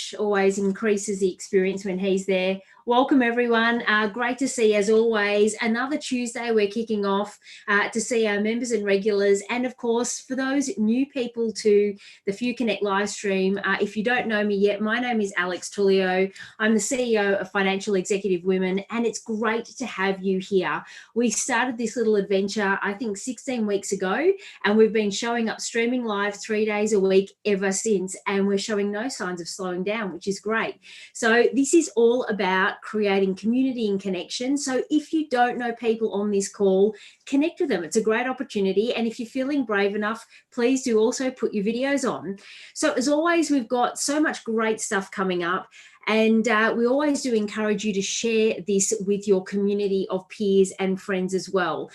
Josh always increases the experience when he's there. Welcome, everyone. Great to see, as always, another Tuesday we're kicking off to see our members and regulars. And, of course, for those new people to the Few Connect live stream, if you don't know me yet, my name is Alex Tullio. I'm the CEO of Financial Executive Women, and it's great to have you here. We started this little adventure, I think, 16 weeks ago, and we've been showing up streaming live 3 days a week ever since, and we're showing no signs of slowing down, which is great. So this is all about creating community and connection. So if you don't know people on this call, connect with them. It's a great opportunity. And if you're feeling brave enough, please do also put your videos on. So as always, we've got so much great stuff coming up. And we always do encourage you to share this with your community of peers and friends as well.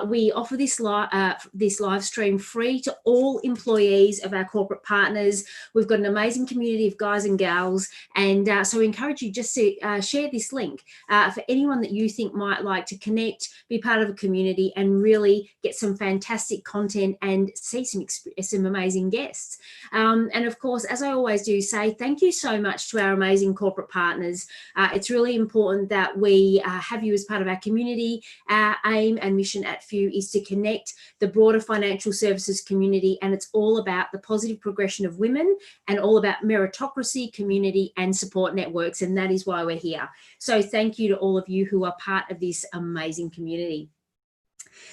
We offer this live stream free to all employees of our corporate partners. We've got an amazing community of guys and gals. And so we encourage you just to share this link for anyone that you think might like to connect, be part of a community, and really get some fantastic content and see some amazing guests. And of course, as I always do say, thank you so much to our amazing corporate partners. It's really important that we have you as part of our community. Our aim and mission at Few is to connect the broader financial services community, and it's all about the positive progression of women and all about meritocracy, community, and support networks, and that is why we're here. So thank you to all of you who are part of this amazing community.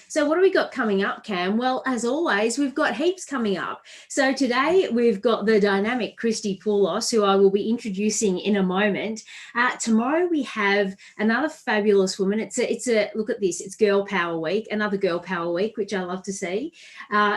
So what do we got coming up, Cam? Well, as always, we've got heaps coming up. So today we've got the dynamic Christie Poulos, who I will be introducing in a moment. Tomorrow we have another fabulous woman. It's a look at this. It's Girl Power Week, another Girl Power Week, which I love to see.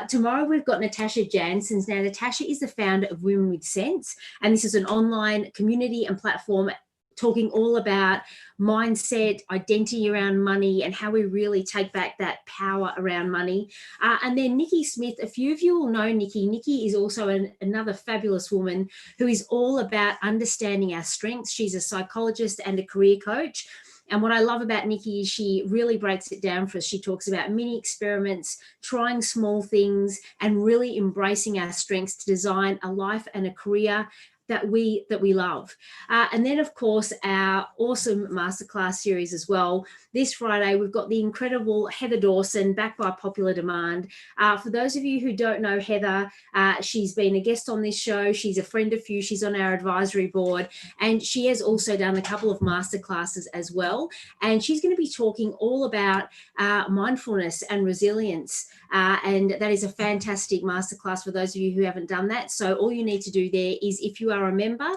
Tomorrow we've got Natasha Janssens. Now, Natasha is the founder of Women with Sense, and this is an online community and platform talking all about mindset, identity around money, and how we really take back that power around money. And then Nikki Smith, a few of you will know Nikki. Nikki is also another fabulous woman who is all about understanding our strengths. She's a psychologist and a career coach. And what I love about Nikki is she really breaks it down for us. She talks about mini experiments, trying small things, and really embracing our strengths to design a life and a career that we love. And then, of course, our awesome masterclass series as well. This Friday, we've got the incredible Heather Dawson, back by popular demand. For those of you who don't know Heather, she's been a guest on this show. She's a friend of Few. She's on our advisory board, and she has also done a couple of masterclasses as well. And she's going to be talking all about mindfulness and resilience. And that is a fantastic masterclass for those of you who haven't done that. So all you need to do there is, if you are a member,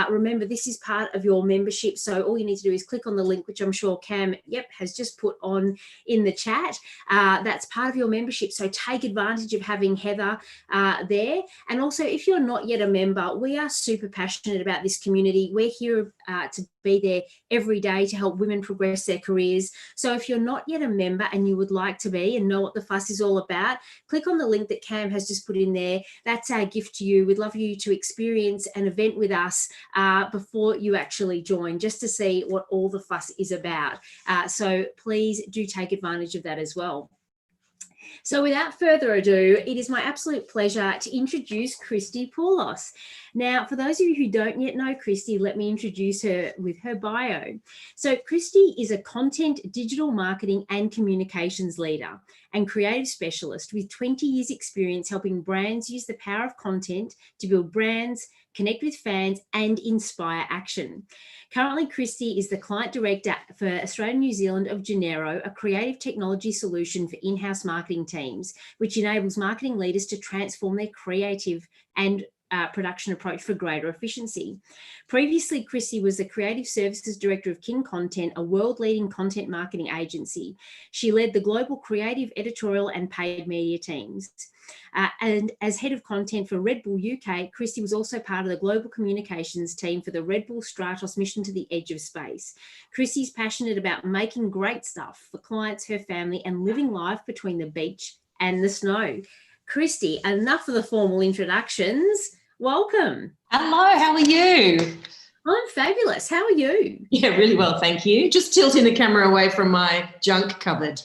remember this is part of your membership. So all you need to do is click on the link, which I'm sure Cam, has just put on in the chat. That's part of your membership. So take advantage of having Heather there. And also, if you're not yet a member, we are super passionate about this community. We're here to be there every day to help women progress their careers. So if you're not yet a member and you would like to be and know what the fuss is all about, click on the link that Cam has just put in there. That's our gift to you. We'd love you to experience an event with us before you actually join, just to see what all the fuss is about. So please do take advantage of that as well. So without further ado, it is my absolute pleasure to introduce Christie Poulos. Now, for those of you who don't yet know Christie, let me introduce her with her bio. So Christie is a content, digital marketing and communications leader and creative specialist with 20 years experience helping brands use the power of content to build brands, connect with fans and inspire action. Currently, Christie is the client director for Australia and New Zealand of Genero, a creative technology solution for in-house marketing teams, which enables marketing leaders to transform their creative and production approach for greater efficiency. Previously, Christie was the Creative Services Director of King Content, a world-leading content marketing agency. She led the global creative, editorial and paid media teams. And as head of content for Red Bull UK, Christie was also part of the global communications team for the Red Bull Stratos Mission to the Edge of Space. Christie's passionate about making great stuff for clients, her family, and living life between the beach and the snow. Christie, enough of the formal introductions. Welcome. Hello, how are you? I'm fabulous. How are you? Yeah, really well, thank you. Just tilting the camera away from my junk cupboard.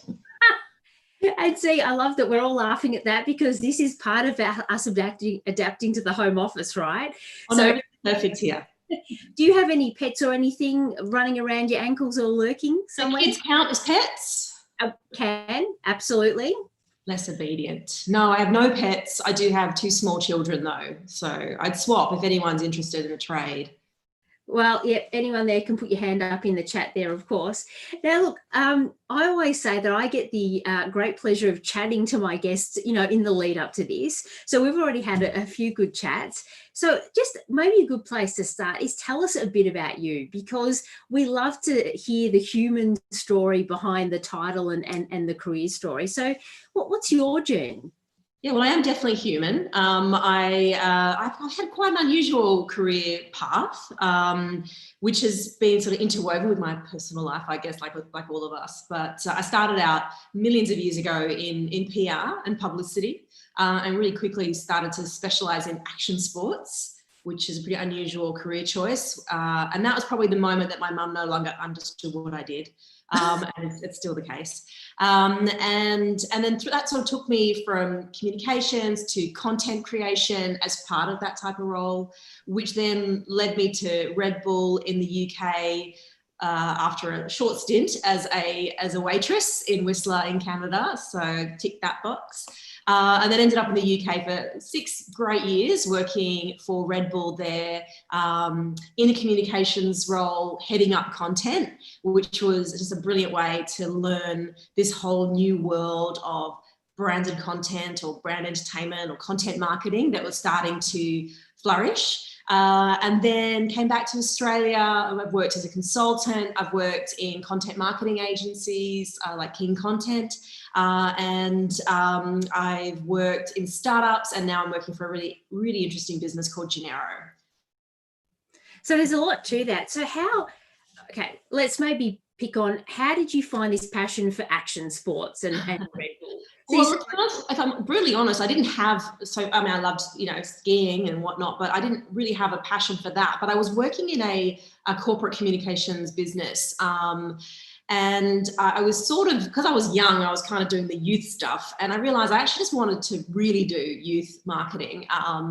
And see, I love that we're all laughing at that because this is part of us adapting to the home office, right? Oh, so no, perfect here. Do you have any pets or anything running around your ankles or lurking somewhere? Do kids count as pets? Can, absolutely. Less obedient. No, I have no pets. I do have 2 small children though. So I'd swap if anyone's interested in a trade. Well, yeah, anyone there can put your hand up in the chat there, of course. Now, look, I always say that I get the great pleasure of chatting to my guests, in the lead up to this. So we've already had a few good chats. So just maybe a good place to start is tell us a bit about you, because we love to hear the human story behind the title and the career story. So what's your journey? Yeah, well, I am definitely human. I've had quite an unusual career path, which has been sort of interwoven with my personal life, I guess, like all of us. But I started out millions of years ago in PR and publicity, and really quickly started to specialise in action sports, which is a pretty unusual career choice. And that was probably the moment that my mum no longer understood what I did. And it's still the case. And then that sort of took me from communications to content creation as part of that type of role, which then led me to Red Bull in the UK after a short stint as a waitress in Whistler in Canada. So tick that box. And then ended up in the UK for 6 great years working for Red Bull there in a communications role, heading up content, which was just a brilliant way to learn this whole new world of branded content or brand entertainment or content marketing that was starting to flourish. And then came back to Australia. I've worked as a consultant. I've worked in content marketing agencies like King Content. And I've worked in startups, and now I'm working for a really, really interesting business called Gennaro. So there's a lot to that. So let's maybe pick on, how did you find this passion for action sports and Red Bull? Well, if I'm brutally honest, I didn't have, I loved, skiing and whatnot, but I didn't really have a passion for that. But I was working in a corporate communications business. And I was because I was young, I was kind of doing the youth stuff. And I realized I actually just wanted to really do youth marketing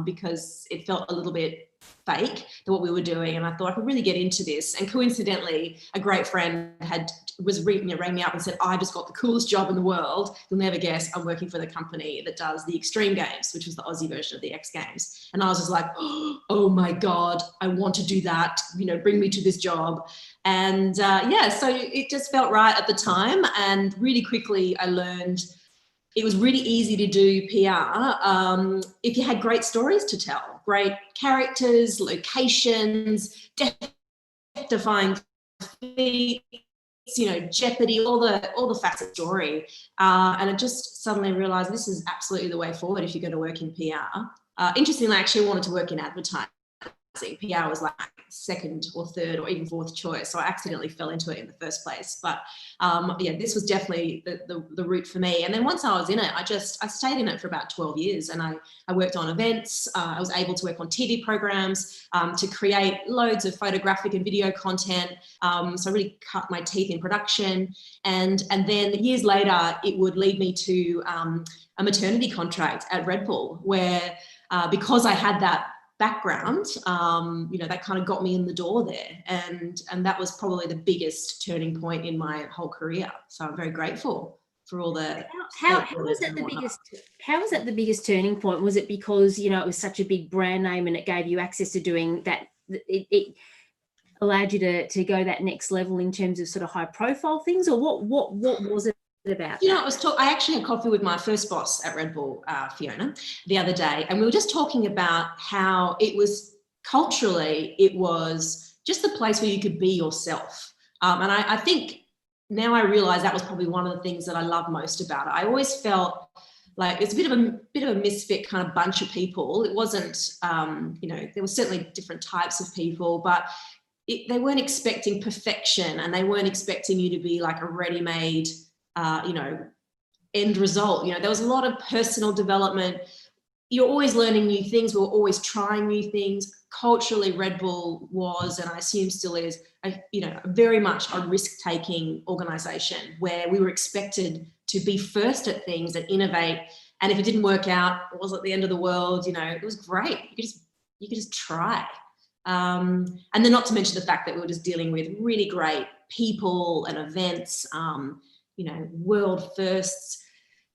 because it felt a little bit fake than what we were doing. And I thought I could really get into this. And coincidentally, a great friend rang me up and said, I just got the coolest job in the world. You'll never guess, I'm working for the company that does the Extreme Games, which was the Aussie version of the X Games. And I was just like, oh my God, I want to do that. Bring me to this job. And so it just felt right at the time. And really quickly I learned it was really easy to do PR if you had great stories to tell, great characters, locations, death-defying feats, jeopardy, all the facets of the story. And I just suddenly realized this is absolutely the way forward if you're going to work in PR. Interestingly, I actually wanted to work in advertising. PR was like second or third or even fourth choice. So I accidentally fell into it in the first place. But this was definitely the route for me. And then once I was in it, I stayed in it for about 12 years. And I worked on events. I was able to work on TV programs to create loads of photographic and video content. So I really cut my teeth in production. And then years later, it would lead me to a maternity contract at Red Bull, where because I had that background, that kind of got me in the door there, and that was probably the biggest turning point in my whole career. So I'm very grateful for all the. How was that the biggest? How was that the biggest turning point? Was it because it was such a big brand name and it gave you access to doing that? It allowed you to go that next level in terms of sort of high profile things, or what was it about? I actually had coffee with my first boss at Red Bull, Fiona, the other day, and we were just talking about how it was culturally, it was just the place where you could be yourself. And I think now I realize that was probably one of the things that I love most about it. I always felt like it's a bit of a misfit kind of bunch of people. It wasn't, there were certainly different types of people, but they weren't expecting perfection, and they weren't expecting you to be like a ready-made end result. There was a lot of personal development. You're always learning new things. We were always trying new things. Culturally, Red Bull was, and I assume still is, very much a risk-taking organization where we were expected to be first at things and innovate. And if it didn't work out, it wasn't the end of the world. It was great. You could just try. And then not to mention the fact that we were just dealing with really great people and events, world firsts,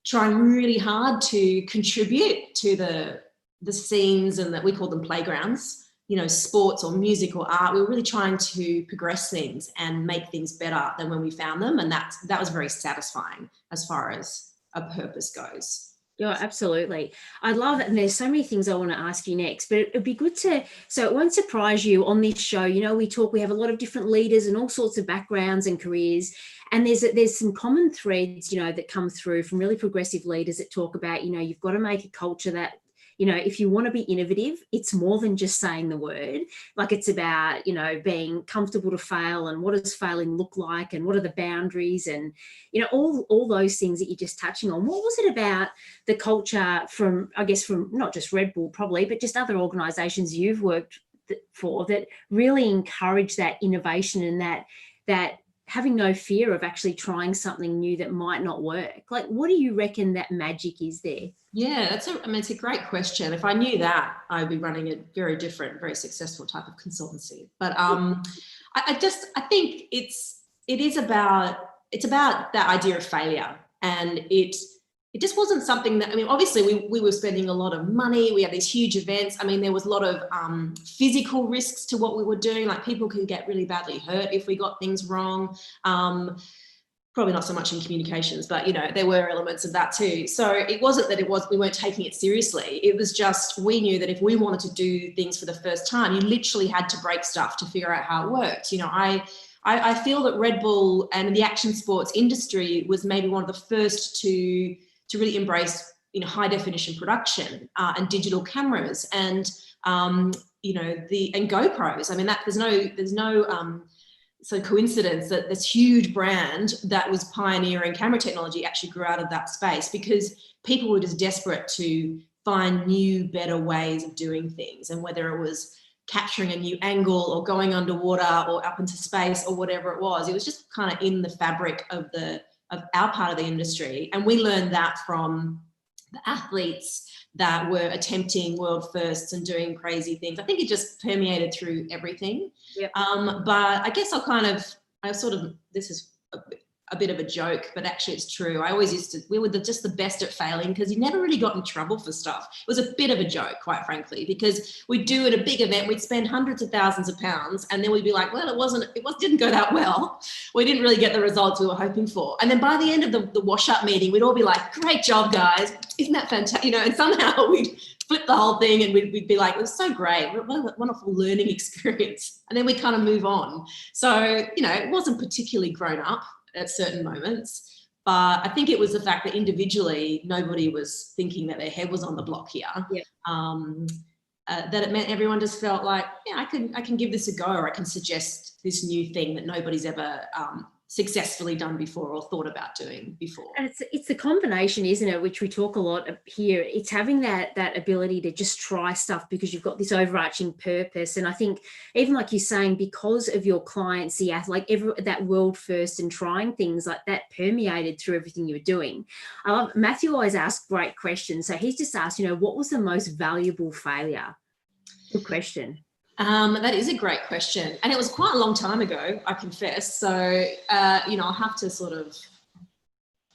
trying really hard to contribute to the scenes, and that we call them playgrounds, sports or music or art. We were really trying to progress things and make things better than when we found them. And that was very satisfying as far as a purpose goes. Yeah, absolutely. I love it. And there's so many things I want to ask you next, but it'd be good so it won't surprise you on this show. We have a lot of different leaders and all sorts of backgrounds and careers. And there's some common threads, that come through from really progressive leaders that talk about, you've got to make a culture that, if you want to be innovative, it's more than just saying the word. Like, it's about, being comfortable to fail, and what does failing look like, and what are the boundaries, and, all those things that you're just touching on. What was it about the culture from not just Red Bull probably, but just other organisations you've worked for that really encourage that innovation and that having no fear of actually trying something new that might not work? Like, what do you reckon that magic is there? Yeah, it's a great question. If I knew that, I'd be running a very different, very successful type of consultancy. But I think it's about that idea of failure, and it just wasn't something that, obviously we were spending a lot of money. We had these huge events. There was a lot of physical risks to what we were doing. Like, people could get really badly hurt if we got things wrong. Probably not so much in communications, but there were elements of that too. So it wasn't that we weren't taking it seriously. It was just, we knew that if we wanted to do things for the first time, you literally had to break stuff to figure out how it worked. I feel that Red Bull and the action sports industry was maybe one of the first to really embrace high definition production and digital cameras and and GoPros. There's no coincidence that this huge brand that was pioneering camera technology actually grew out of that space, because people were just desperate to find new, better ways of doing things. And whether it was capturing a new angle or going underwater or up into space or whatever it was just kind of in the fabric of our part of the industry. And we learned that from the athletes that were attempting world firsts and doing crazy things. I think it just permeated through everything. Yep. But I guess this is a bit of a joke, but actually it's true. We were just the best at failing, because you never really got in trouble for stuff. It was a bit of a joke, quite frankly, because we'd do at a big event, we'd spend hundreds of thousands of pounds, and then we'd be like, well, it didn't go that well. We didn't really get the results we were hoping for. And then by the end of the wash-up meeting, we'd all be like, great job, guys. Isn't that fantastic? And somehow we'd flip the whole thing, and we'd be like, it was so great. What a wonderful learning experience. And then we kind of move on. So, it wasn't particularly grown up at certain moments, but I think it was the fact that individually nobody was thinking that their head was on the block here. Yeah. That it meant everyone just felt like, I can give this a go, or I can suggest this new thing that nobody's ever successfully done before or thought about doing before. And it's the combination, isn't it, which we talk a lot here. It's having that ability to just try stuff because you've got this overarching purpose. And I think, even like you're saying, because of your clients, that world first and trying things like that permeated through everything you were doing. I love Matthew always asks great questions. So he's just asked, what was the most valuable failure? Good question. That is a great question. And it was quite a long time ago, I confess. So, I'll have to sort of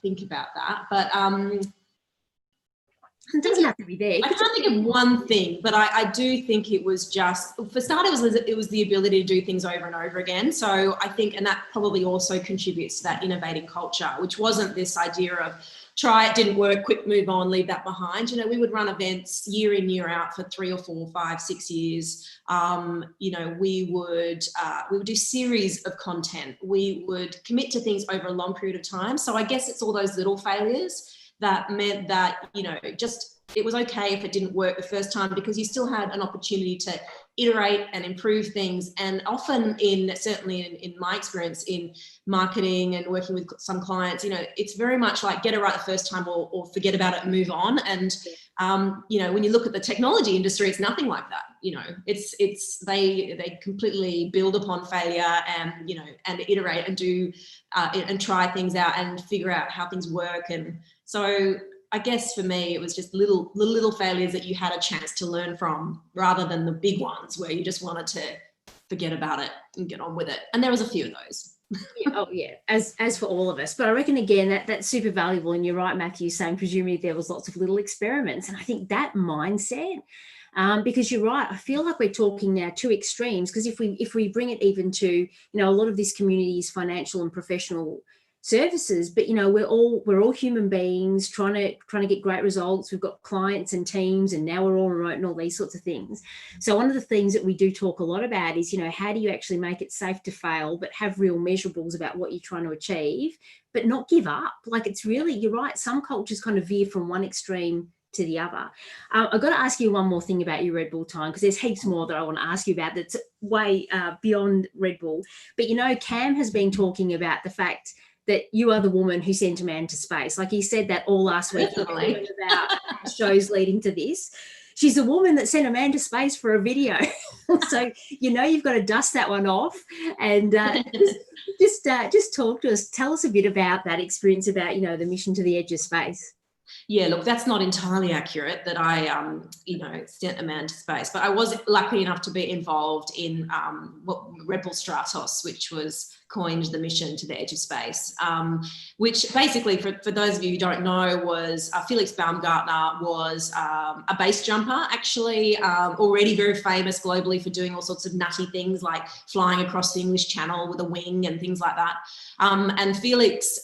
think about that. But it doesn't have to be there. I can't think of one thing, but I do think it was just, for starters, it was the ability to do things over and over again. So I think, and that probably also contributes to that innovating culture, which wasn't this idea of try it, didn't work, quick move on, leave that behind. We would run events year in, year out for 3 or 4, 5, 6 years. We would do series of content. We would commit to things over a long period of time. So I guess it's all those little failures that meant that, it was okay if it didn't work the first time, because you still had an opportunity to iterate and improve things. And often certainly in my experience in marketing and working with some clients, it's very much like get it right the first time or forget about it and move on. And, when you look at the technology industry, it's nothing like that. They completely build upon failure and, and iterate and do and try things out and figure out how things work. And so I guess for me, it was just the little failures that you had a chance to learn from, rather than the big ones where you just wanted to forget about it and get on with it. And there was a few of those. Oh yeah, as for all of us. But I reckon again that's super valuable. And you're right, Matthew, saying presumably there was lots of little experiments. And I think that mindset, because you're right, I feel like we're talking now two extremes. Because if we bring it even to, you know, a lot of this community is financial and professional services, but you know, we're all human beings trying to get great results. We've got clients and teams, and now we're all remote and all these sorts of things. So one of the things that we do talk a lot about is, you know, how do you actually make it safe to fail, but have real measurables about what you're trying to achieve, but not give up. Like, it's really, you're right, some cultures kind of veer from one extreme to the other. I've got to ask you one more thing about your Red Bull time, because there's heaps more that I want to ask you about that's way beyond Red Bull. But you know, Cam has been talking about the fact that you are the woman who sent a man to space. Like he said that all last week about shows leading to this. She's the woman that sent a man to space for a video. So, you know, you've got to dust that one off, and just talk to us. Tell us a bit about that experience, about, you know, the mission to the edge of space. Yeah, look, that's not entirely accurate that I, you know, sent a man to space, but I was lucky enough to be involved in Red Bull Stratos, which was coined the mission to the edge of space, which basically, for those of you who don't know, was Felix Baumgartner was a base jumper, actually, already very famous globally for doing all sorts of nutty things like flying across the English Channel with a wing and things like that. And Felix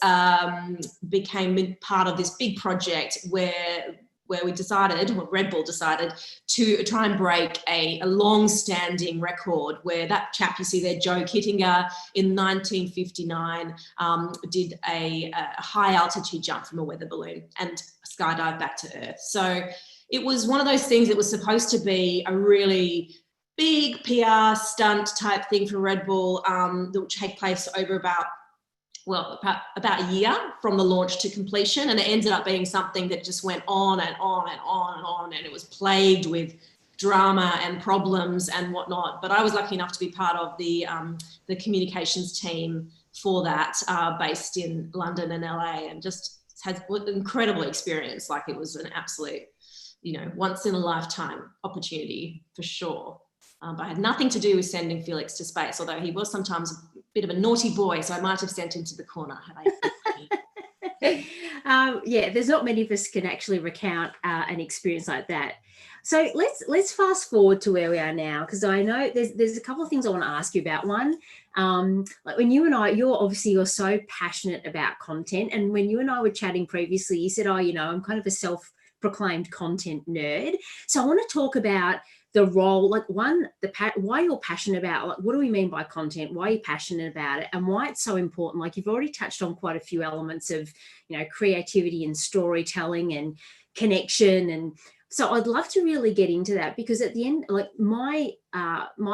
became part of this big project where we decided, well, Red Bull decided to try and break a long-standing record, where that chap you see there, Joe Kittinger, in 1959 did a high-altitude jump from a weather balloon and skydive back to Earth. So it was one of those things that was supposed to be a really big PR stunt type thing for Red Bull that would take place over about a year from the launch to completion, and it ended up being something that just went on and on and on and on, and it was plagued with drama and problems and whatnot. But I was lucky enough to be part of the communications team for that, based in London and LA, and just had an incredible experience. Like, it was an absolute, you know, once in a lifetime opportunity for sure. But I had nothing to do with sending Felix to space, although he was sometimes a bit of a naughty boy, so I might have sent him to the corner had I. Yeah, there's not many of us can actually recount an experience like that. So let's fast forward to where we are now, because I know there's a couple of things I want to ask you about. One, like when you and I, you're so passionate about content, and when you and I were chatting previously, you said, oh, you know, I'm kind of a self-proclaimed content nerd. So I want to talk about the role, like one, why you're passionate about, like, what do we mean by content? Why are you passionate about it? And why it's so important? Like, you've already touched on quite a few elements of, you know, creativity and storytelling and connection. And so I'd love to really get into that, because at the end, like, my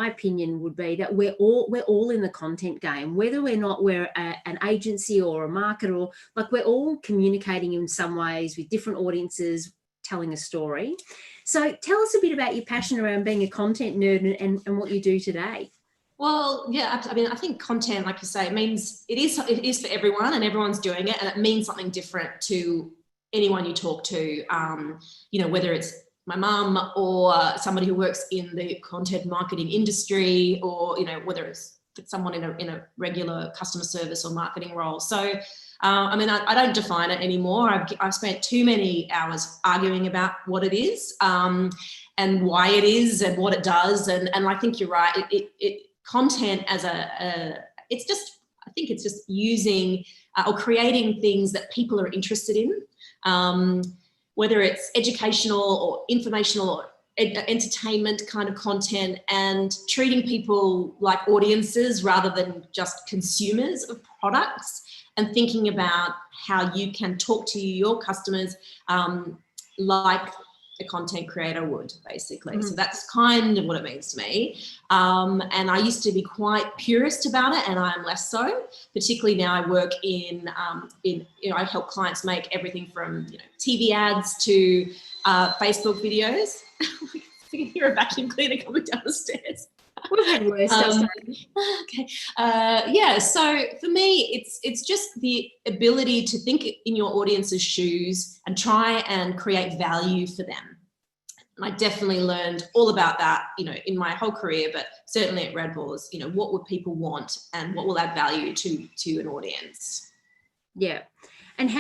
opinion would be that we're all in the content game, whether we're an agency or a marketer, or like, we're all communicating in some ways with different audiences, telling a story. So tell us a bit about your passion around being a content nerd and what you do today. Well, yeah, I mean, I think content, like you say, it is for everyone, and everyone's doing it, and it means something different to anyone you talk to, you know, whether it's my mum or somebody who works in the content marketing industry, or, you know, whether it's someone in a regular customer service or marketing role. So I mean, I don't define it anymore. I've spent too many hours arguing about what it is, and why it is and what it does. And I think you're right. Content as I think it's just using or creating things that people are interested in, whether it's educational or informational or entertainment kind of content, and treating people like audiences rather than just consumers of products, and thinking about how you can talk to your customers like a content creator would, basically. Mm-hmm. So that's kind of what it means to me. And I used to be quite purist about it, and I'm less so, particularly now I work in you know, I help clients make everything from, you know, TV ads to Facebook videos. You can hear a vacuum cleaner coming down the stairs. We've had worse stuff. Okay. Yeah. So for me, it's just the ability to think in your audience's shoes and try and create value for them. And I definitely learned all about that, in my whole career, but certainly at Red Bull is, what would people want and what will add value to an audience? Yeah. And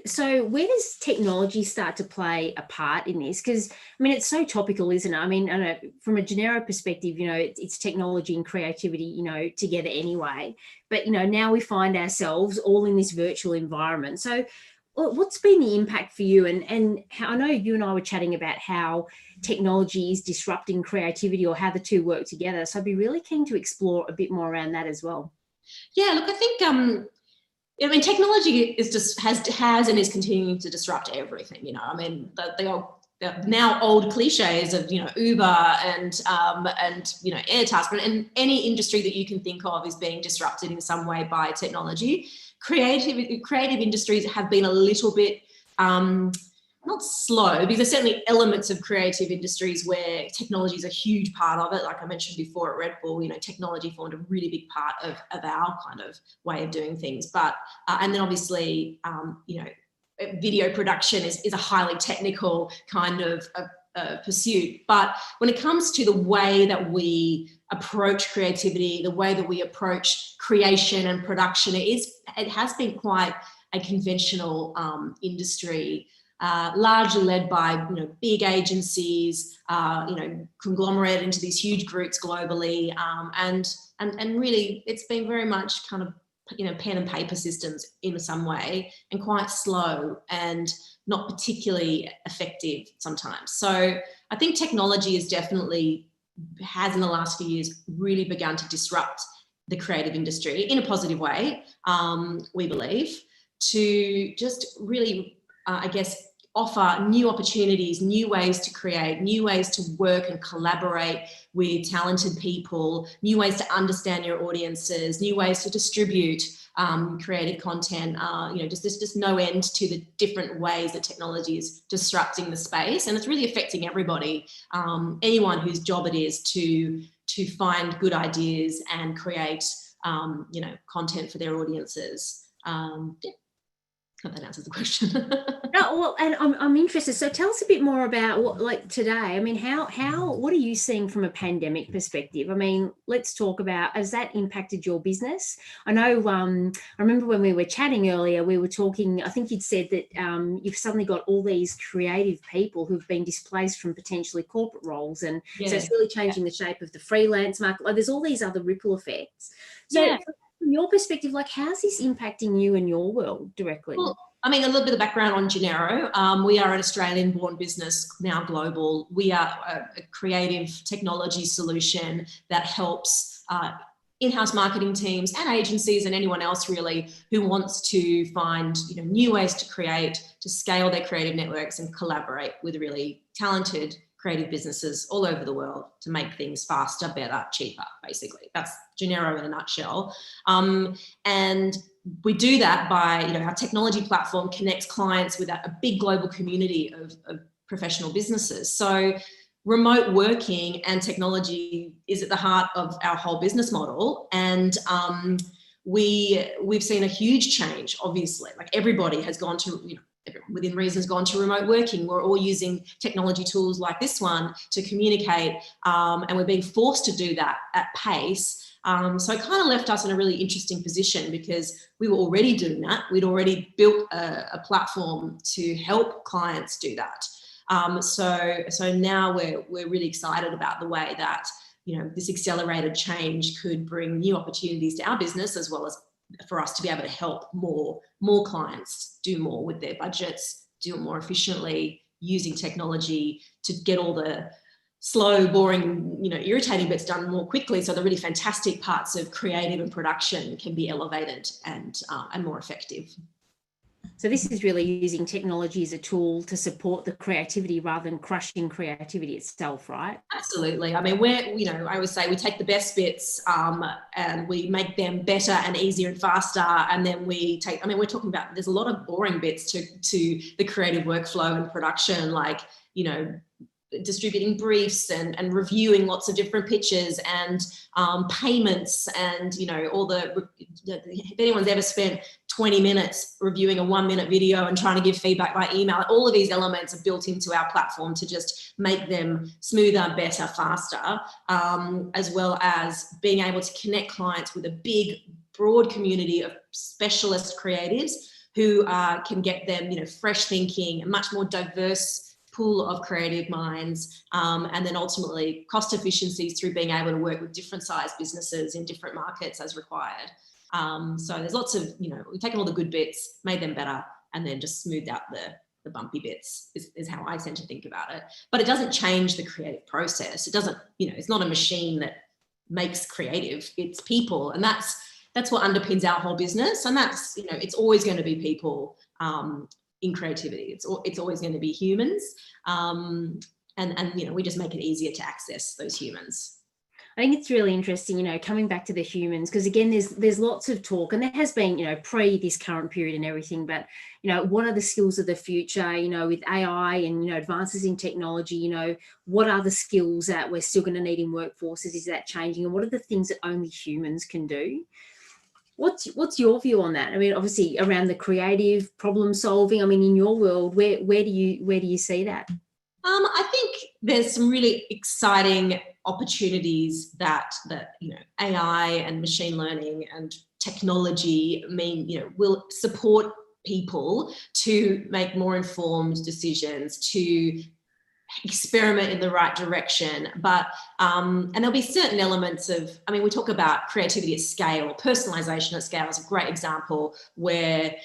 so where does technology start to play a part in this? Because, it's so topical, isn't it? I know from a Genero perspective, it's technology and creativity, together anyway. But, now we find ourselves all in this virtual environment. So what's been the impact for you? And how, I know you and I were chatting about how technology is disrupting creativity or how the two work together. So I'd be really keen to explore a bit more around that as well. Yeah, look, I think technology has and is continuing to disrupt everything. The now old cliches of Uber and Airtasker and any industry that you can think of is being disrupted in some way by technology. Creative industries have been a little bit not slow, because there's certainly elements of creative industries where technology is a huge part of it. Like I mentioned before at Red Bull, technology formed a really big part of our kind of way of doing things. But and then obviously, video production is a highly technical kind of pursuit. But when it comes to the way that we approach creativity, the way that we approach creation and production, it has been quite a conventional industry. Largely led by big agencies, conglomerated into these huge groups globally, and really it's been very much kind of pen and paper systems in some way, and quite slow and not particularly effective sometimes. So I think technology has in the last few years really begun to disrupt the creative industry in a positive way, we believe, to just really offer new opportunities, new ways to create, new ways to work and collaborate with talented people, new ways to understand your audiences, new ways to distribute creative content. There's just no end to the different ways that technology is disrupting the space, and it's really affecting everybody. Anyone whose job it is to find good ideas and create, content for their audiences. Hope that answers the question. No, well, and I'm interested. So tell us a bit more about what today. What are you seeing from a pandemic perspective? Let's talk about, has that impacted your business? I know, I remember when we were chatting earlier, we were talking, I think you'd said that you've suddenly got all these creative people who've been displaced from potentially corporate roles. And so it's really changing the shape of the freelance market. Like, there's all these other ripple effects. So from your perspective, how's this impacting you and your world directly? Well, a little bit of background on Genero. We are an Australian-born business, now global. We are a creative technology solution that helps in-house marketing teams and agencies and anyone else really who wants to find new ways to create, to scale their creative networks and collaborate with really talented creative businesses all over the world to make things faster, better, cheaper, basically. That's Genero in a nutshell. And we do that by, our technology platform connects clients with a big global community of professional businesses. So remote working and technology is at the heart of our whole business model. And we've seen a huge change, obviously. Like, everybody has gone to, within reason, has gone to remote working. We're all using technology tools like this one to communicate, and we're being forced to do that at pace. So it kind of left us in a really interesting position, because we were already doing that. We'd already built a platform to help clients do that. So now we're really excited about the way that this accelerated change could bring new opportunities to our business, as well as for us to be able to help more clients do more with their budgets, do it more efficiently, using technology to get all the slow, boring, irritating bits done more quickly, so the really fantastic parts of creative and production can be elevated and more effective. So this is really using technology as a tool to support the creativity rather than crushing creativity itself, right? Absolutely. I always say we take the best bits and we make them better and easier and faster. And then we're talking about, there's a lot of boring bits to the creative workflow and production, like, distributing briefs and reviewing lots of different pitches and payments and, you know, all the, if anyone's ever spent 20 minutes reviewing a 1-minute video and trying to give feedback by email, all of these elements are built into our platform to just make them smoother, better, faster, as well as being able to connect clients with a big, broad community of specialist creatives who can get them, you know, fresh thinking, a much more diverse pool of creative minds, and then ultimately cost efficiencies through being able to work with different sized businesses in different markets as required. So there's lots of, you know, we've taken all the good bits, made them better, and then just smoothed out the bumpy bits is how I tend to think about it. But it doesn't change the creative process. It doesn't, you know, it's not a machine that makes creative, it's people. And that's what underpins our whole business. And that's, you know, it's always going to be people in creativity. It's always going to be humans. And, you know, we just make it easier to access those humans. I think it's really interesting, you know, coming back to the humans, because again, there's lots of talk, and there has been, you know, pre this current period and everything, but, you know, what are the skills of the future, you know, with AI and, you know, advances in technology, you know, what are the skills that we're still going to need in workforces? Is that changing? And what are the things that only humans can do? What's your view on that? I mean, obviously around the creative problem solving, I mean, in your world, where do you see that? I think there's some really exciting opportunities that you know, AI and machine learning and technology you know, will support people to make more informed decisions, to experiment in the right direction. But and there'll be certain elements of, I mean, we talk about creativity at scale. Personalization at scale is a great example where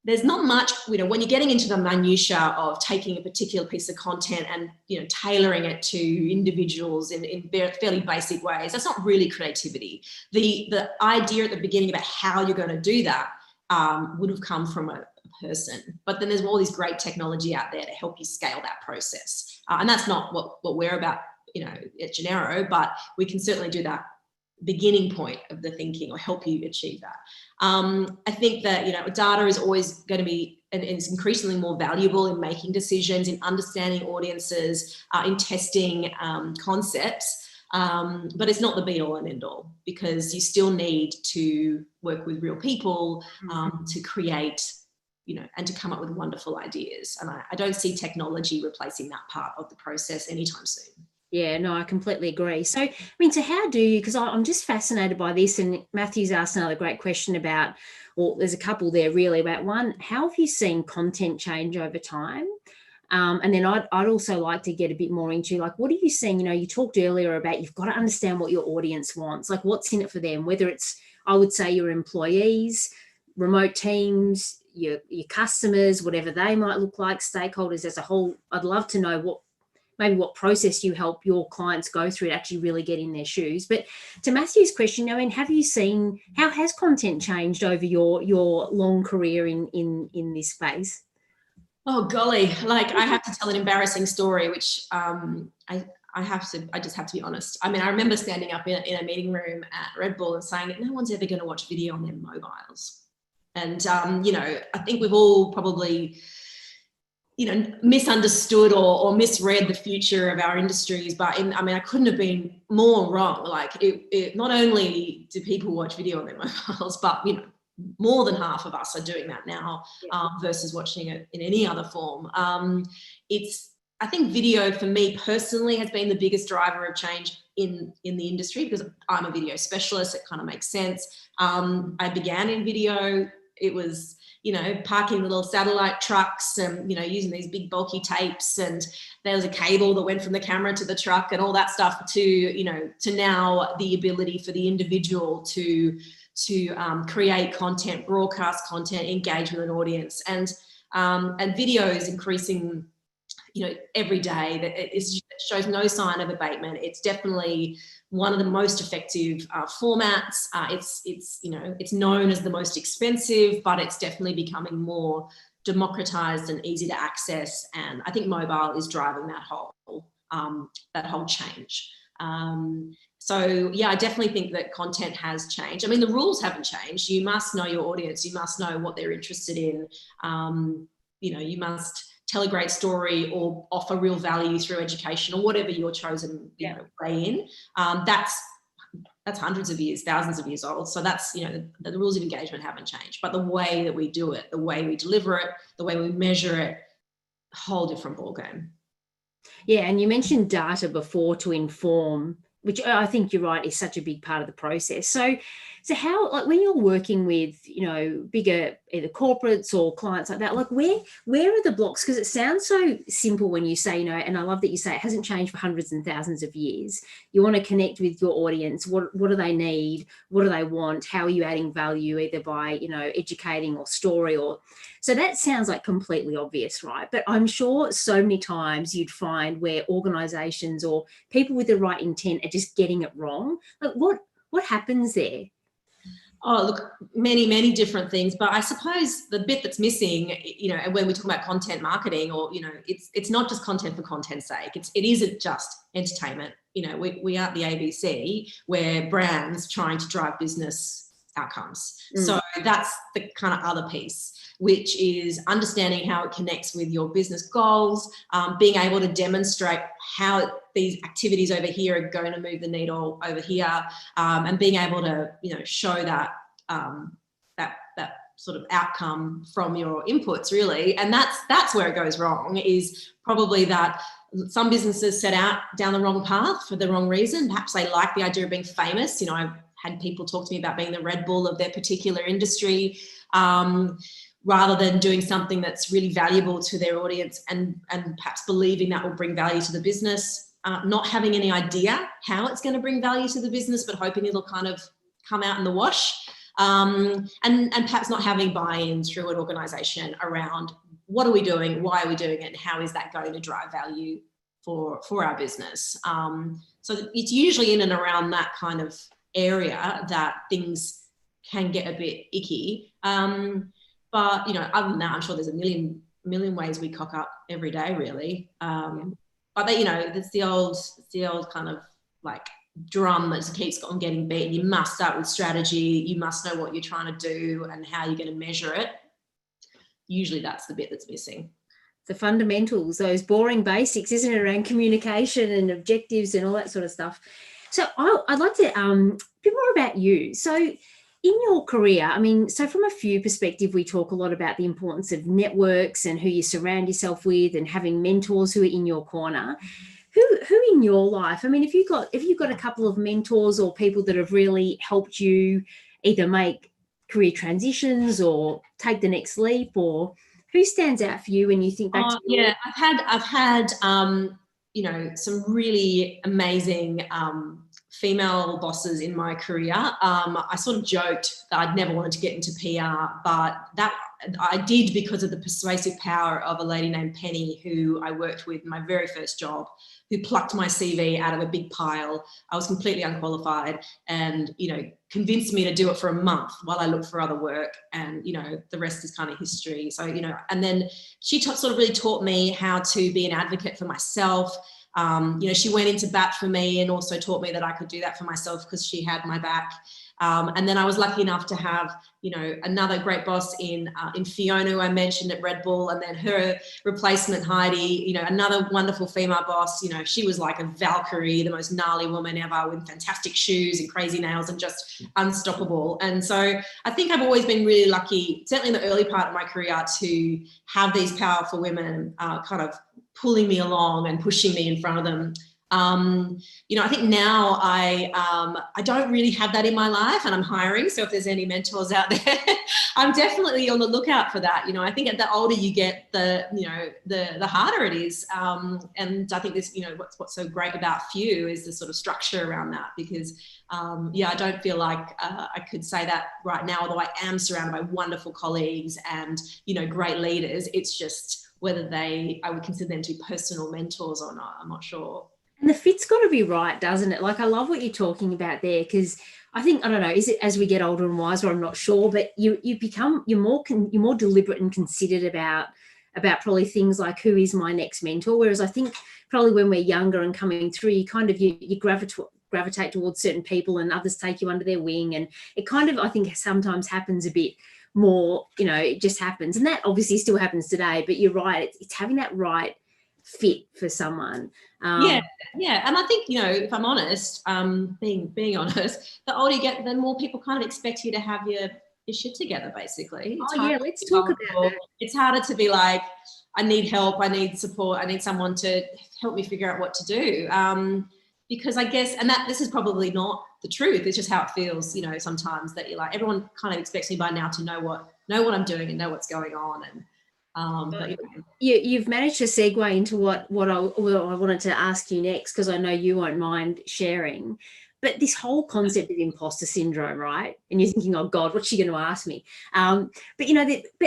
there's not much, you know, when you're getting into the minutiae of taking a particular piece of content and, you know, tailoring it to individuals in fairly basic ways, that's not really creativity. The idea at the beginning about how you're going to do that would have come from a person. But then there's all this great technology out there to help you scale that process. And that's not what we're about, you know, at Genero, but we can certainly do that beginning point of the thinking or help you achieve that. I think that, you know, data is always going to be, and it's increasingly more valuable in making decisions, in understanding audiences, in testing concepts, but it's not the be all and end all, because you still need to work with real people to create, you know, and to come up with wonderful ideas. And I don't see technology replacing that part of the process anytime soon. Yeah, no, I completely agree. So, I mean, so how do you, because I'm just fascinated by this, and Matthew's asked another great question about, well, there's a couple there really, about one, how have you seen content change over time? And then I'd also like to get a bit more into, like, what are you seeing? You know, you talked earlier about you've got to understand what your audience wants, like what's in it for them, whether it's, I would say, your employees, remote teams, your customers, whatever they might look like, stakeholders as a whole. I'd love to know what process you help your clients go through to actually really get in their shoes. But to Matthew's question, I mean, have you seen, how has content changed over your long career in this space? Oh golly, like I have to tell an embarrassing story, which I just have to be honest. I mean, I remember standing up in a meeting room at Red Bull and saying, no one's ever going to watch video on their mobiles. And, you know, I think we've all probably, you know, misunderstood or misread the future of our industries. But I mean, I couldn't have been more wrong. Like it not only do people watch video on their mobiles, but, you know, more than half of us are doing that now, versus watching it in any other form. I think video for me personally has been the biggest driver of change in the industry, because I'm a video specialist. It kind of makes sense. I began in video. It was, you know, parking little satellite trucks and, you know, using these big bulky tapes, and there was a cable that went from the camera to the truck and all that stuff, to, you know, to now the ability for the individual to create content, broadcast content, engage with an audience. And video is increasing, you know, every day. It shows no sign of abatement. It's definitely one of the most effective formats. It's you know, it's known as the most expensive, but it's definitely becoming more democratized and easy to access. And I think mobile is driving that whole change. So yeah, I definitely think that content has changed. I mean, the rules haven't changed. You must know your audience. You must know what they're interested in. You know, you must tell a great story or offer real value through education or whatever your chosen way in. That's hundreds of years, thousands of years old. So that's, the rules of engagement haven't changed, but the way that we do it, the way we deliver it, the way we measure it, a whole different ballgame. Yeah, and you mentioned data before to inform, which I think you're right is such a big part of the process. So how, like when you're working with, bigger either corporates or clients like that, like where are the blocks? Because it sounds so simple when you say, and I love that you say it hasn't changed for hundreds and thousands of years. You want to connect with your audience. What do they need? What do they want? How are you adding value either by, educating or story or... So that sounds like completely obvious, right? But I'm sure so many times you'd find where organizations or people with the right intent are just getting it wrong. Like what happens there? Oh, look, many, many different things. But I suppose the bit that's missing, when we talk about content marketing or, it's not just content for content's sake. It isn't just entertainment. We aren't the ABC where brands trying to drive business outcomes. So that's the kind of other piece, which is understanding how it connects with your business goals, being able to demonstrate how these activities over here are going to move the needle over here, and being able to, show that that sort of outcome from your inputs, really. And that's where it goes wrong, is probably that some businesses set out down the wrong path for the wrong reason. Perhaps they like the idea of being famous. I've had people talk to me about being the Red Bull of their particular industry, rather than doing something that's really valuable to their audience and perhaps believing that will bring value to the business, not having any idea how it's going to bring value to the business, but hoping it'll kind of come out in the wash, and perhaps not having buy-in through an organisation around what are we doing, why are we doing it, and how is that going to drive value for our business. So it's usually in and around that kind of area that things can get a bit icky. But, other than that, I'm sure there's a million ways we cock up every day, really. But it's the old kind of like drum that just keeps on getting beaten. You must start with strategy. You must know what you're trying to do and how you're going to measure it. Usually that's the bit that's missing. The fundamentals, those boring basics, isn't it, around communication and objectives and all that sort of stuff. So I'd like to a bit more about you. So in your career, so from a few perspective, we talk a lot about the importance of networks and who you surround yourself with and having mentors who are in your corner. Who in your life, if you've got a couple of mentors or people that have really helped you either make career transitions or take the next leap, or who stands out for you when you think back to yeah, I've had some really amazing female bosses in my career. I sort of joked that I'd never wanted to get into PR, but that I did because of the persuasive power of a lady named Penny, who I worked with in my very first job, who plucked my CV out of a big pile. I was completely unqualified and, convinced me to do it for a month while I looked for other work. And, the rest is kind of history. So, and then she sort of really taught me how to be an advocate for myself. She went into bat for me and also taught me that I could do that for myself because she had my back. And then I was lucky enough to have, another great boss in Fiona, who I mentioned at Red Bull, and then her replacement, Heidi, another wonderful female boss. She was like a Valkyrie, the most gnarly woman ever, with fantastic shoes and crazy nails and just unstoppable. And so I think I've always been really lucky, certainly in the early part of my career, to have these powerful women kind of pulling me along and pushing me in front of them. I think now I don't really have that in my life, and I'm hiring. So if there's any mentors out there, I'm definitely on the lookout for that. I think the older you get, the harder it is. And I think this, what's so great about Few is the sort of structure around that, because I don't feel like I could say that right now, although I am surrounded by wonderful colleagues and, great leaders. It's just whether I would consider them to be personal mentors or not, I'm not sure. And the fit's got to be right, doesn't it? Like, I love what you're talking about there, because I think, I don't know, is it as we get older and wiser? I'm not sure, but you're more deliberate and considered about probably things like who is my next mentor. Whereas I think probably when we're younger and coming through, you kind of you gravitate towards certain people and others take you under their wing, and it kind of, I think, sometimes happens a bit more, it just happens. And that obviously still happens today, but you're right. It's having that right fit for someone. Yeah. And I think, if I'm honest, being honest, the older you get, the more people kind of expect you to have your shit together, basically. Let's talk about that. It's harder to be like, I need help, I need support, I need someone to help me figure out what to do. Because I guess, and this is probably not the truth, it's just how it feels, sometimes, that you're like, everyone kind of expects me by now to know what I'm doing and know what's going on. And but you've managed to segue into what I wanted to ask you next, because I know you won't mind sharing. But this whole concept of imposter syndrome, right? And you're thinking, oh God, what's she going to ask me? But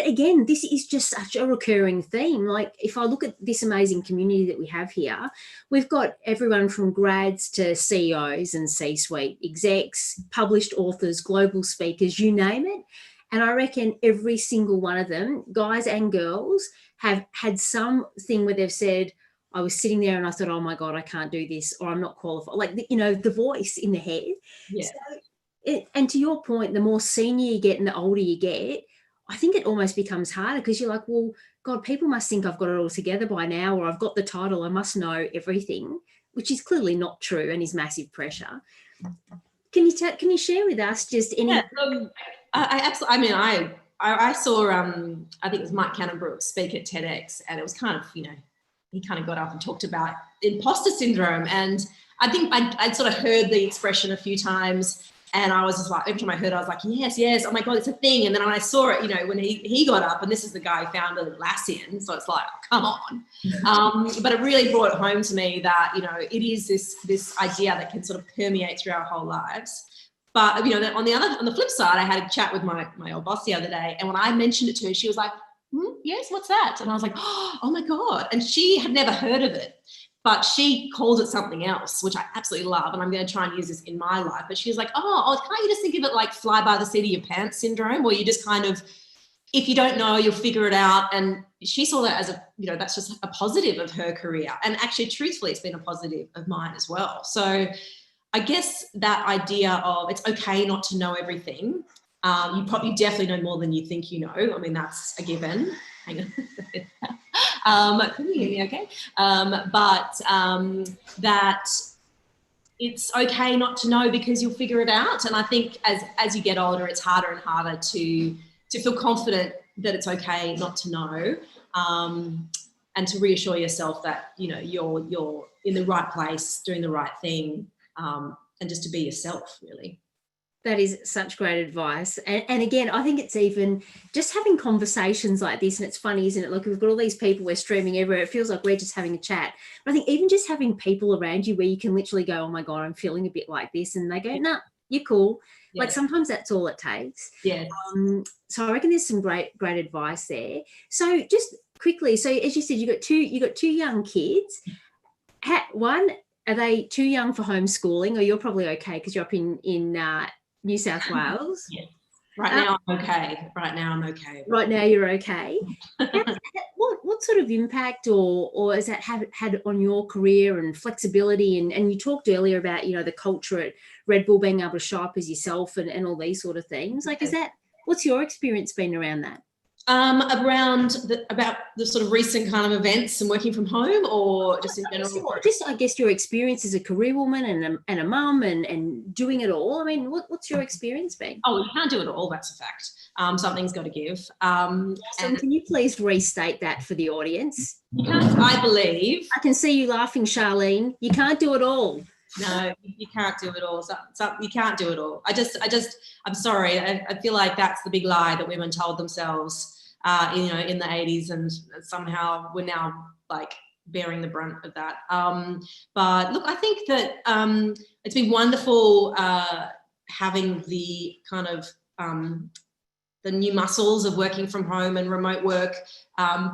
again, this is just such a recurring theme. Like, if I look at this amazing community that we have here, we've got everyone from grads to CEOs and C-suite execs, published authors, global speakers, you name it. And I reckon every single one of them, guys and girls, have had something where they've said, I was sitting there and I thought, oh my God, I can't do this, or I'm not qualified. Like, the voice in the head. Yeah. So and to your point, the more senior you get and the older you get, I think it almost becomes harder, because you're like, well, God, people must think I've got it all together by now, or I've got the title, I must know everything, which is clearly not true and is massive pressure. Can you share with us just any? Yeah, I absolutely. I mean, I saw I think it was Mike Cannon-Brookes speak at TEDx, and it was kind of, he kind of got up and talked about imposter syndrome. And I think I'd sort of heard the expression a few times, and I was just like, every time I heard it, I was like, yes, oh my God, it's a thing. And then when I saw it, when he got up, and this is the guy who founded Atlassian, so it's like, oh, come on. But it really brought home to me that, it is this idea that can sort of permeate through our whole lives. But, on the flip side, I had a chat with my old boss the other day, and when I mentioned it to her, she was like, yes, what's that? And I was like, oh my God. And she had never heard of it, but she calls it something else, which I absolutely love. And I'm going to try and use this in my life. But she was like, can't you just think of it like fly by the seat of your pants syndrome, where you just kind of, if you don't know, you'll figure it out. And she saw that as that's just a positive of her career. And actually, truthfully, it's been a positive of mine as well. So I guess that idea of it's okay not to know everything. You probably definitely know more than you think you know. I mean, that's a given. Hang on. Can you hear me okay? That it's okay not to know, because you'll figure it out. And I think as you get older, it's harder and harder to feel confident that it's okay not to know, and to reassure yourself that, you're in the right place, doing the right thing, and just to be yourself, really. That is such great advice. And again, I think it's even just having conversations like this, and it's funny, isn't it? Look, we've got all these people, we're streaming everywhere. It feels like we're just having a chat. But I think even just having people around you where you can literally go, oh my God, I'm feeling a bit like this. And they go, nah, you're cool. Yes. Like, sometimes that's all it takes. Yes. So I reckon there's some great advice there. So just quickly, so as you said, you got two young kids. One, are they too young for homeschooling, or you're probably okay because you're up in New South Wales? Yeah. Right now I'm okay. Right now you're okay. What sort of impact or has that had on your career and flexibility? And you talked earlier about, the culture at Red Bull, being able to show up as yourself and all these sort of things. Like, what's your experience been around that? About the sort of recent kind of events and working from home, or just in general? Just, I guess, your experience as a career woman and a mum and doing it all. I mean, what's your experience been? Oh, you can't do it all, that's a fact. Something's got to give. So can you please restate that for the audience? You can't, I believe. I can see you laughing, Charlene. You can't do it all. No, you can't do it all. So you can't do it all. I'm sorry. I feel like that's the big lie that women told themselves, in the 80s, and somehow we're now like bearing the brunt of that. But look, I think that it's been wonderful having the kind of the new muscles of working from home and remote work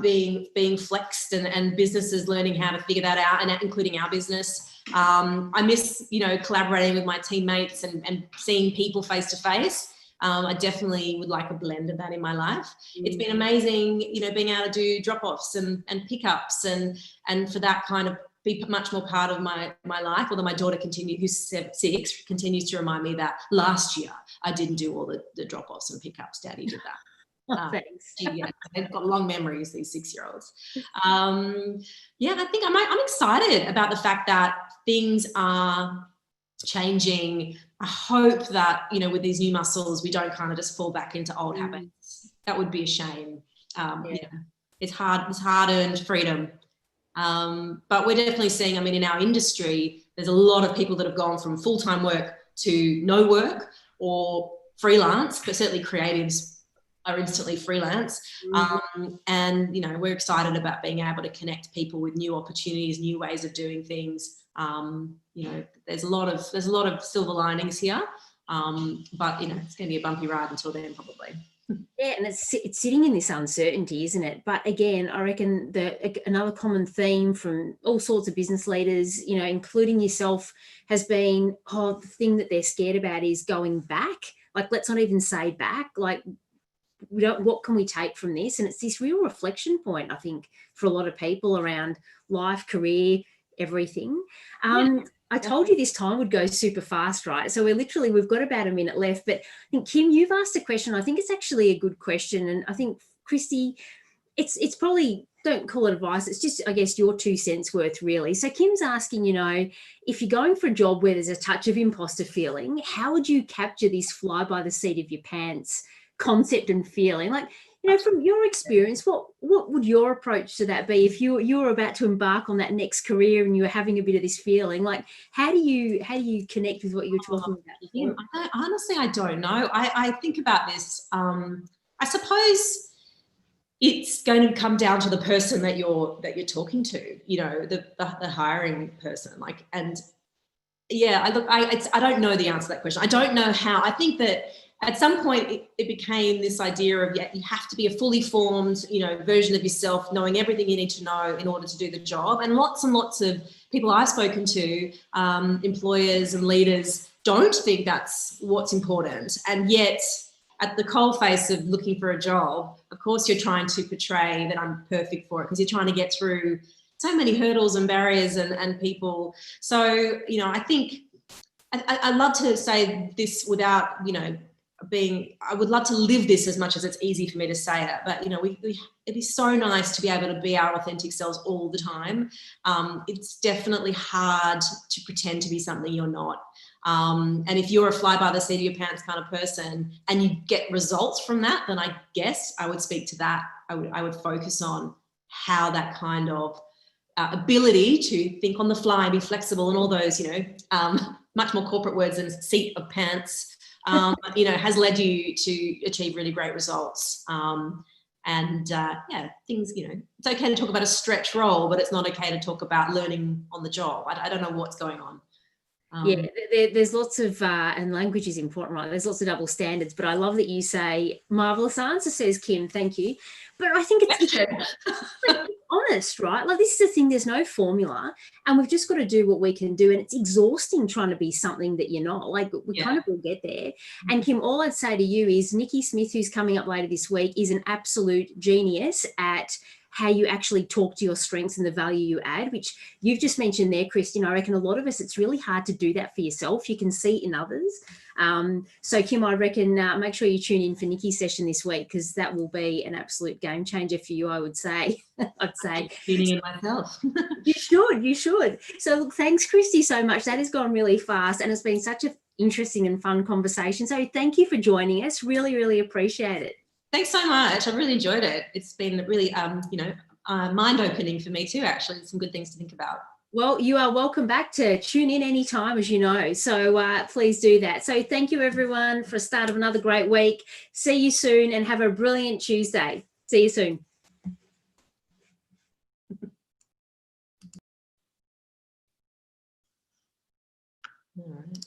being flexed, and businesses learning how to figure that out, and including our business. I miss, collaborating with my teammates and seeing people face to face. I definitely would like a blend of that in my life. It's been amazing, being able to do drop-offs and pickups and for that kind of be much more part of my life. Although my daughter who's 6, continues to remind me that last year I didn't do all the drop-offs and pickups. Daddy did that. Thanks. Yeah, they've got long memories, these 6-year-olds. Yeah, I think I'm excited about the fact that things are changing. I hope that, you know, with these new muscles, we don't kind of just fall back into old habits. That would be a shame. You know, it's hard-earned freedom. But we're definitely seeing, I mean, in our industry, there's a lot of people that have gone from full-time work to no work or freelance, but certainly creatives are instantly freelance. And, you know, we're excited about being able to connect people with new opportunities, new ways of doing things. You know, there's a lot of silver linings here. But, you know, it's going to be a bumpy ride until then, probably. Yeah, and it's sitting in this uncertainty, isn't it? But again, I reckon another common theme from all sorts of business leaders, you know, including yourself, has been, the thing that they're scared about is going back. Like, let's not even say back. Like, what can we take from this? And it's this real reflection point, I think, for a lot of people around life, career, everything. I told you this time would go super fast, right? So we've got about a minute left, but I think, Kim, you've asked a question. I think it's actually a good question. And I think, Christie, it's probably, don't call it advice. It's just, I guess, your 2 cents worth, really. So Kim's asking, you know, if you're going for a job where there's a touch of imposter feeling, how would you capture this fly by the seat of your pants concept and feeling? Like, you know, from your experience, what would your approach to that be if you were about to embark on that next career and you were having a bit of this feeling? Like, how do you connect with what you were talking about before? Honestly, I don't know. I think about this. I suppose it's going to come down to the person that you're talking to. You know, the hiring person. Like, and yeah, I don't know the answer to that question. I don't know how. I think that at some point it became this idea of, you have to be a fully formed, you know, version of yourself, knowing everything you need to know in order to do the job. And lots of people I've spoken to, employers and leaders, don't think that's what's important. And yet, at the coalface of looking for a job, of course, you're trying to portray that I'm perfect for it, because you're trying to get through so many hurdles and barriers and people. So, you know, I think I love to say this without, you know, I would love to live this as much as it's easy for me to say it, but, you know, it'd be so nice to be able to be our authentic selves all the time. It's definitely hard to pretend to be something you're not. And if you're a fly by the seat of your pants kind of person and you get results from that, then I guess I would speak to that. I would focus on how that kind of ability to think on the fly, be flexible, and all those, you know, much more corporate words than seat of pants, you know, has led you to achieve really great results. Yeah, things, you know, it's okay to talk about a stretch role, but it's not okay to talk about learning on the job. I don't know what's going on. There's lots of, and language is important, right? There's lots of double standards, but I love that you say, marvelous answer, says Kim, thank you. But I think it's honest, right? Like, this is the thing, there's no formula, and we've just got to do what we can do. And it's exhausting trying to be something that you're not. Like, we kind of will get there. And Kim, all I'd say to you is Nikki Smith, who's coming up later this week, is an absolute genius at how you actually talk to your strengths and the value you add, which you've just mentioned there, Christine. I reckon a lot of us, it's really hard to do that for yourself. You can see it in others. So Kim, I reckon make sure you tune in for Nikki's session this week, because that will be an absolute game changer for you, I would say. Tuning in myself. You should. So look, thanks, Christie, so much. That has gone really fast, and it's been such an interesting and fun conversation. So thank you for joining us. Really, really appreciate it. Thanks so much. I've really enjoyed it. It's been really, you know, mind-opening for me too, actually. Some good things to think about. Well, you are welcome back to tune in anytime, as you know. So please do that. So thank you, everyone, for the start of another great week. See you soon, and have a brilliant Tuesday. See you soon. All right.